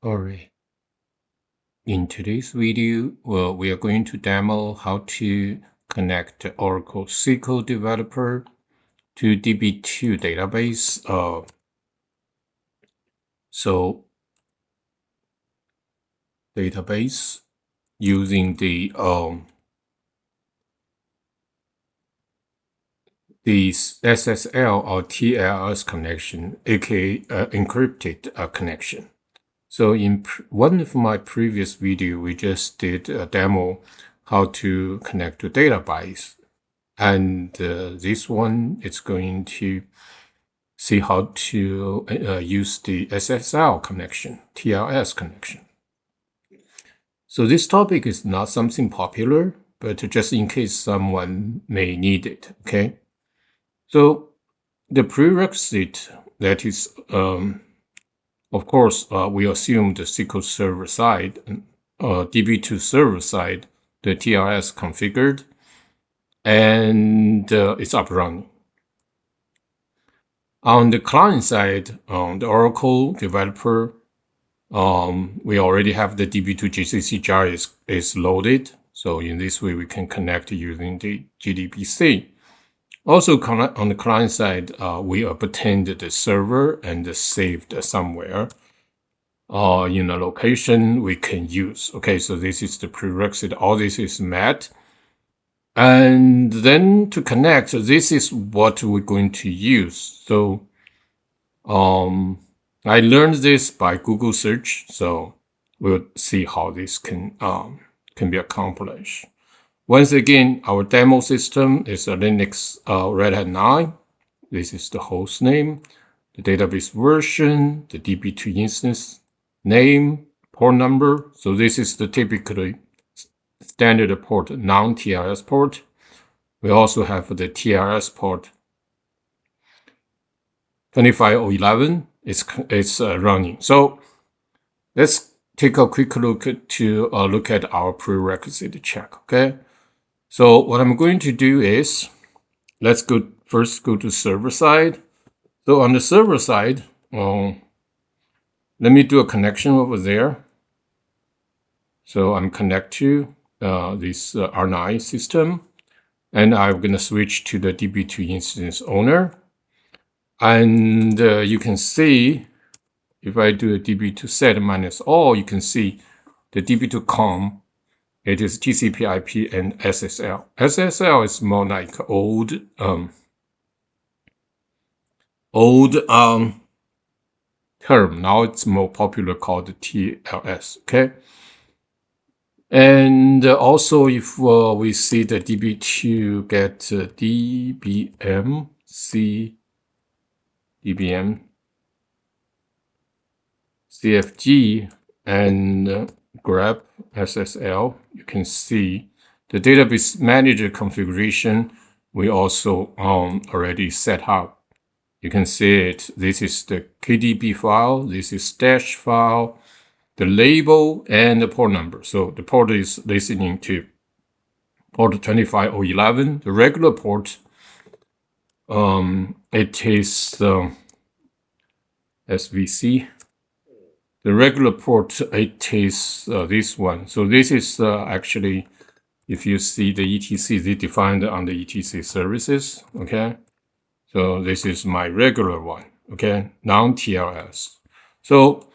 Alright, in today's video, we are going to demo how to connect Oracle SQL Developer to Db2 database. So database using the SSL or TLS connection, aka encrypted connection. So in one of my previous video, we just did a demo how to connect to database. And this one is going to see how to use the SSL connection, TLS connection. So this topic is not something popular, but just in case someone may need it, okay? So the prerequisite, that is, of course, we assume the SQL server side, Db2 server side, the TLS configured, and it's up running. On the client side, the Oracle Developer, we already have the Db2 GCC jar is loaded. So in this way, we can connect using the gdbc. Also, on the client side, we obtained the server and saved somewhere in a location we can use. Okay, so this is the prerequisite. All this is met. And then to connect, this is what we're going to use. So I learned this by Google search, so we'll see how this can be accomplished. Once again, our demo system is a Linux Red Hat 9. This is the host name, the database version, the Db2 instance name, port number. So this is the typically standard port, non-TLS port. We also have the TLS port 25011. It's running. So let's take a quick look to look at our prerequisite check. Okay. So what I'm going to do is let's first go to server side. So on the server side, let me do a connection over there. So I'm connect to this R9 system, and I'm going to switch to the Db2 instance owner. And you can see if I do a db2 set -all, you can see the db2 com. It is TCP IP and SSL. SSL is more like old term. Now it's more popular called TLS. Okay. And also, if we see the db2 get dbm CFG and grep SSL, you can see the database manager configuration we also already set up. You can see it. This is the KDB file. This is dash file, the label, and the port number. So the port is listening to port 25011, the regular port. It is SVC. The regular port, it is this one. So this is actually, if you see the ETC, they defined on the ETC services, okay? So this is my regular one, okay? Non-TLS. So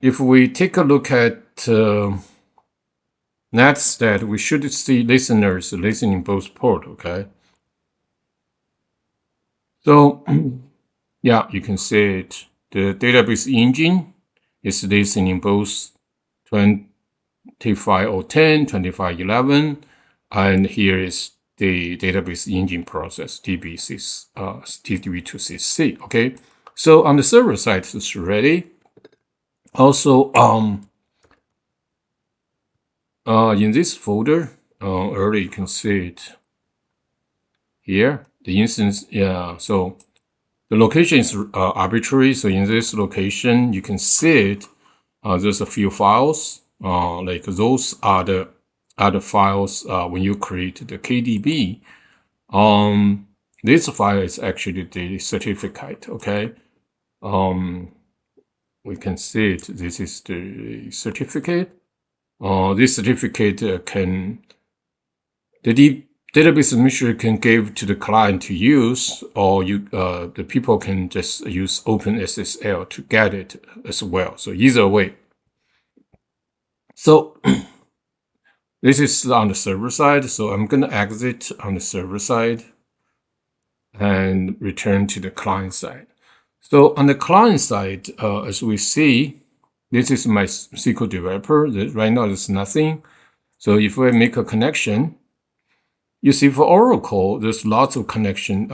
if we take a look at Netstat, we should see listeners listening both port, okay? So yeah, you can see it. The database engine is listening both 25010, 25011, and here is the database engine process, db2cc. Okay, so on the server side, it's ready. Also, in this folder, earlier you can see it here. The instance, yeah. So the location is arbitrary. So in this location, you can see it. There's a few files. Like those are the files when you create the KDB. This file is actually the certificate. Okay. we can see it. This is the certificate. This certificate the database administrator can give to the client to use, or the people can just use OpenSSL to get it as well. So either way. So this is on the server side. So I'm going to exit on the server side and return to the client side. So on the client side, as we see, this is my SQL developer. Right now there's nothing. So if I make a connection, you see for Oracle, there's lots of connection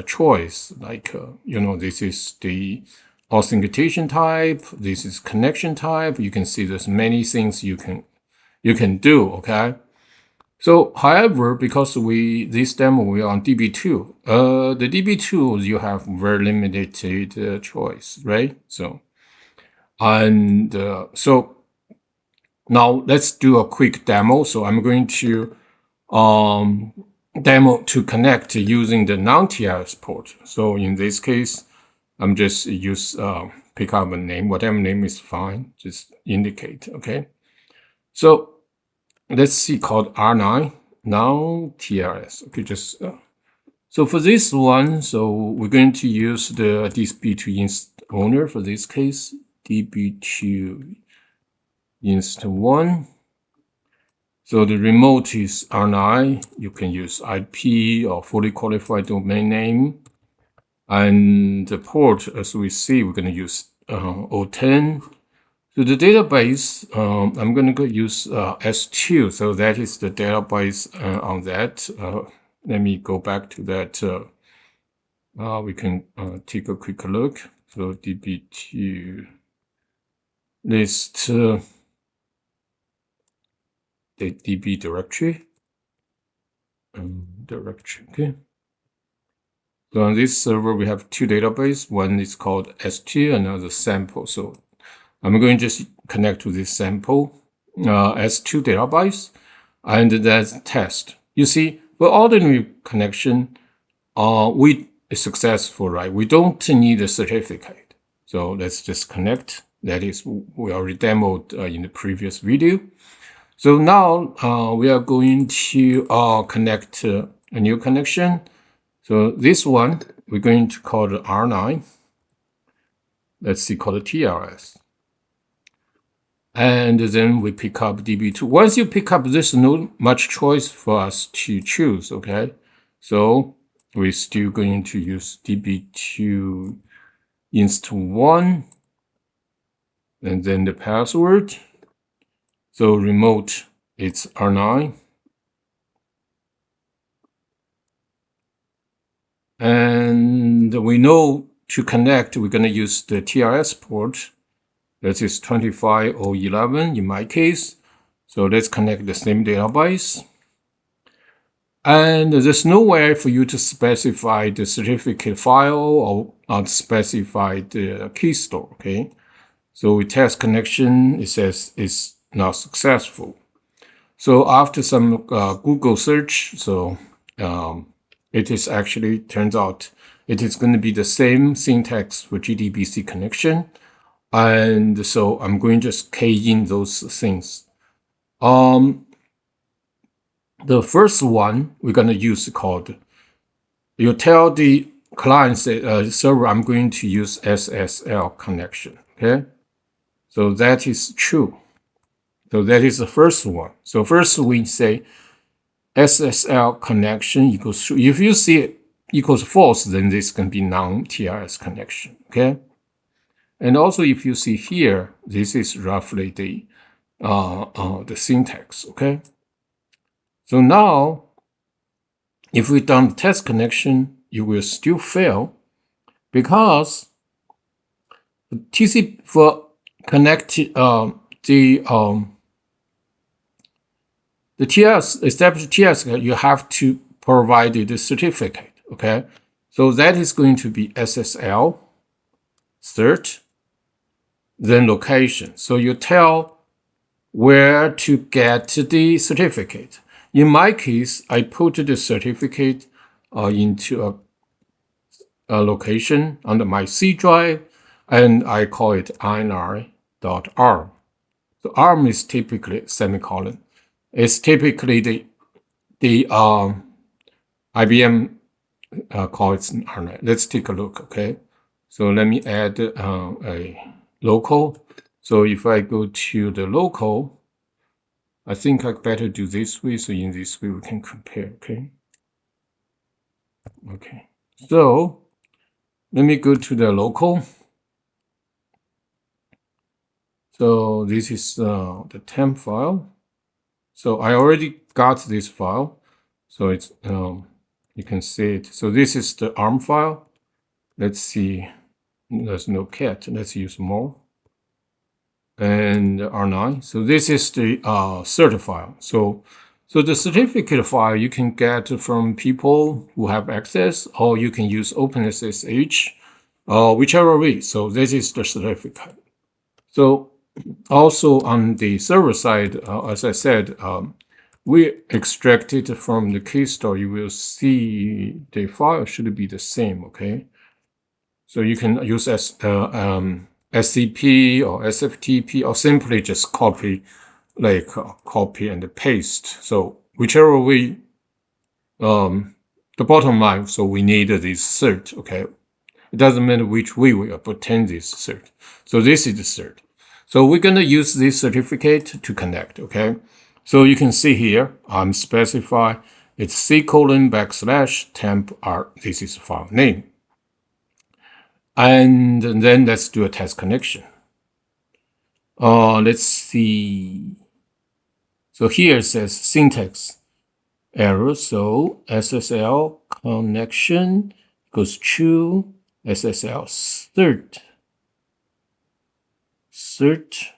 choice. Like, this is the authentication type. This is connection type. You can see there's many things you can do, okay? So, however, because this demo we are on Db2, the Db2 you have very limited choice, right? So, so now let's do a quick demo. So I'm going to demo to connect using the non-TLS port. So in this case, I'm just pick up a name, whatever name is fine, just indicate, okay? So let's see, called R9, now TLS. Okay, so for this one, so we're going to use the Db2 inst owner for this case, Db2 inst 1. So the remote is R9. You can use IP or fully qualified domain name. And the port, as we see, we're going to use 010. So the database, I'm going to use S2. So that is the database on that. Let me go back to that. We can take a quick look. So Db2 list the DB directory. Okay. So on this server, we have two databases. One is called S2, another sample. So I'm going to just connect to this sample S2 database, and that's test. You see, for ordinary connection, it's successful, right? We don't need a certificate. So let's just connect. That is, we already demoed in the previous video. So now we are going to connect a new connection. So this one, we're going to call it R9. Let's see, call it TLS. And then we pick up Db2. Once you pick up, there's no much choice for us to choose, okay? So we're still going to use Db2 inst 1, and then the password. So remote, it's R9. And we know to connect, we're going to use the TLS port. That is 25011 in my case. So let's connect the same database. And there's nowhere for you to specify the certificate file or specify the key store, okay? So we test connection, it says it's not successful. So after some Google search, so it is actually, turns out, it is going to be the same syntax for JDBC connection. And so I'm going to just key in those things. The first one we're going to use called, you tell the client server, I'm going to use SSL connection, okay? So that is true. So that is the first one. So first we say SSL connection equals true. If you see it equals false, then this can be non-TLS connection, okay? And also if you see here, this is roughly the syntax, okay? So now, if we done the test connection, you will still fail because TCP for connected the TLS, established TLS, you have to provide the certificate, okay? So that is going to be SSL, cert, then location. So you tell where to get the certificate. In my case, I put the certificate into a location under my C drive, and I call it ini.arm. So arm is typically semicolon. It's typically the IBM calls it ini. Let's take a look. Okay, so let me add a local. So if I go to the local, I think I better do this way. So in this way we can compare. Okay. So let me go to the local. So this is the temp file. So I already got this file. So it's you can see it. So this is the ARM file. Let's see. There's no cat. Let's use more. And R9. So this is the cert file. So the certificate file you can get from people who have access, or you can use OpenSSH, whichever way. So this is the certificate. So also on the server side, as I said, we extracted from the case store. You will see the file should be the same. Okay, so you can use SCP or SFTP, or simply just copy, like copy and paste. So whichever way, the bottom line. So we need this cert. Okay, it doesn't matter which way we obtain this cert. So this is the cert. So we're going to use this certificate to connect. Okay, so you can see here, I'm specify it's C:\temp_r. This is file name. And then let's do a test connection. Let's see. So here it says syntax error. So SSL connection equals true. SSL cert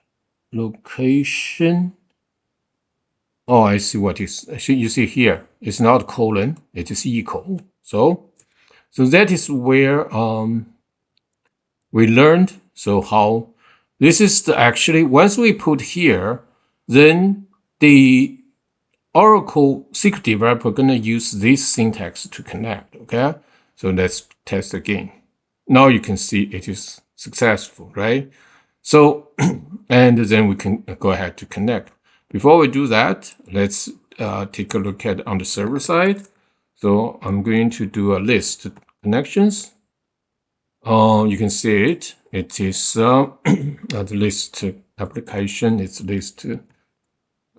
location. Oh, I see what is. You see here, it's not colon, it is equal. So that is where we learned. So how this is actually once we put here, then the Oracle SQL Developer gonna use this syntax to connect. Okay, so let's test again. Now you can see it is successful, right? So and then we can go ahead to connect. Before we do that, let's take a look at on the server side. So I'm going to do a list connections. You can see it. It is the list application. It's list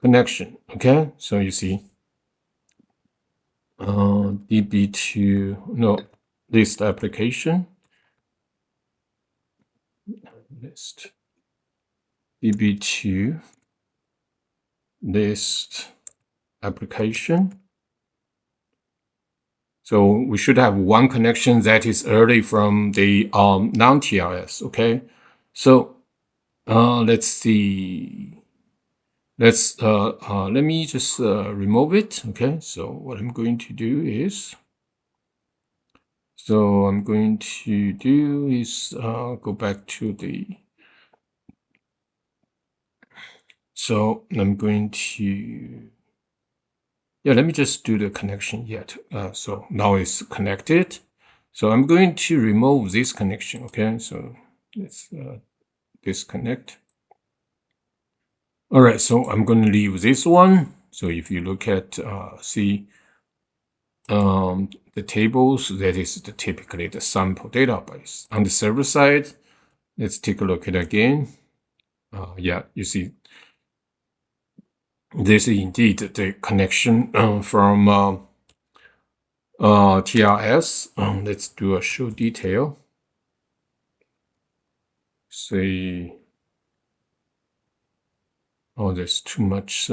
connection. Okay, so you see Db2 list application list Db2 list application. So we should have one connection that is early from the non-TLS. Okay, so let's see. Let me just remove it. Okay, so what I'm going to do is, go back to the. So I'm going to. Yeah, let me just do the connection yet. So now it's connected. So I'm going to remove this connection. Okay, so let's disconnect. All right, so I'm going to leave this one. So if you look at see the tables, that is typically the sample database. On the server side, let's take a look at it again. Yeah, you see. This is indeed the connection from TLS. Let's do a show detail. Say, oh, there's too much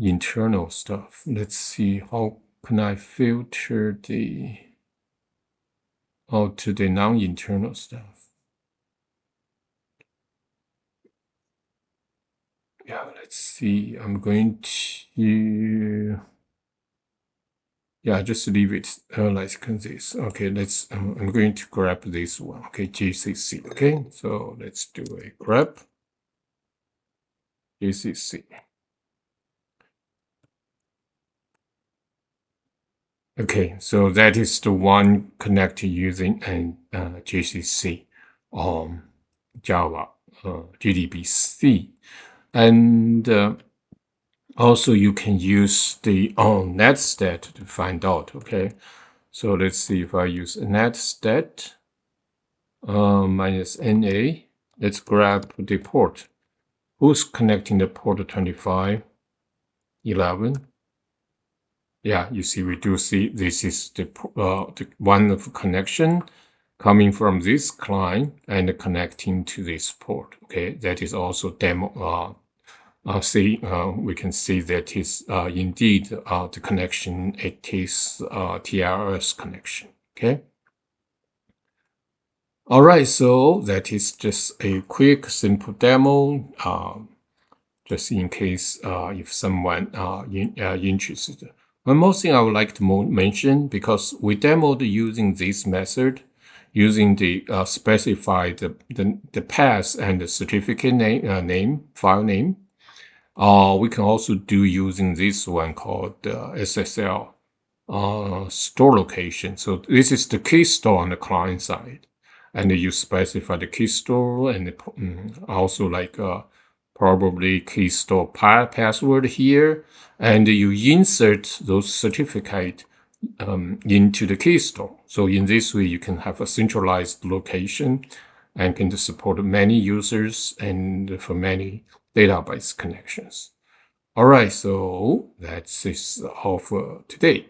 internal stuff. Let's see, how can I filter to the non-internal stuff? Yeah, let's see. I'm going to, yeah, just leave it like this. Okay, let's, I'm going to grab this one. Okay, GCC. Okay, so let's do a grab GCC. Okay, so that is the one connected using GCC, Java, GDB-C, and also you can use the netstat to find out. Okay, so let's see if I use netstat minus NA. Let's grab the port. Who's connecting the port 2511? Yeah, you see, we do see this is the one of connection coming from this client and connecting to this port. Okay, that is also demo. We can see that is indeed the connection. It is TLS connection. Okay. All right, so that is just a quick, simple demo. Just in case if someone interested. One more thing I would like to mention, because we demoed using this method, using the specified the path and the certificate name, file name. We can also do using this one called SSL store location. So this is the key store on the client side, and you specify the key store and also like probably key store password here, and you insert those certificate into the key store. So in this way, you can have a centralized location and can support many users and for many database connections. All right, so that's all for today.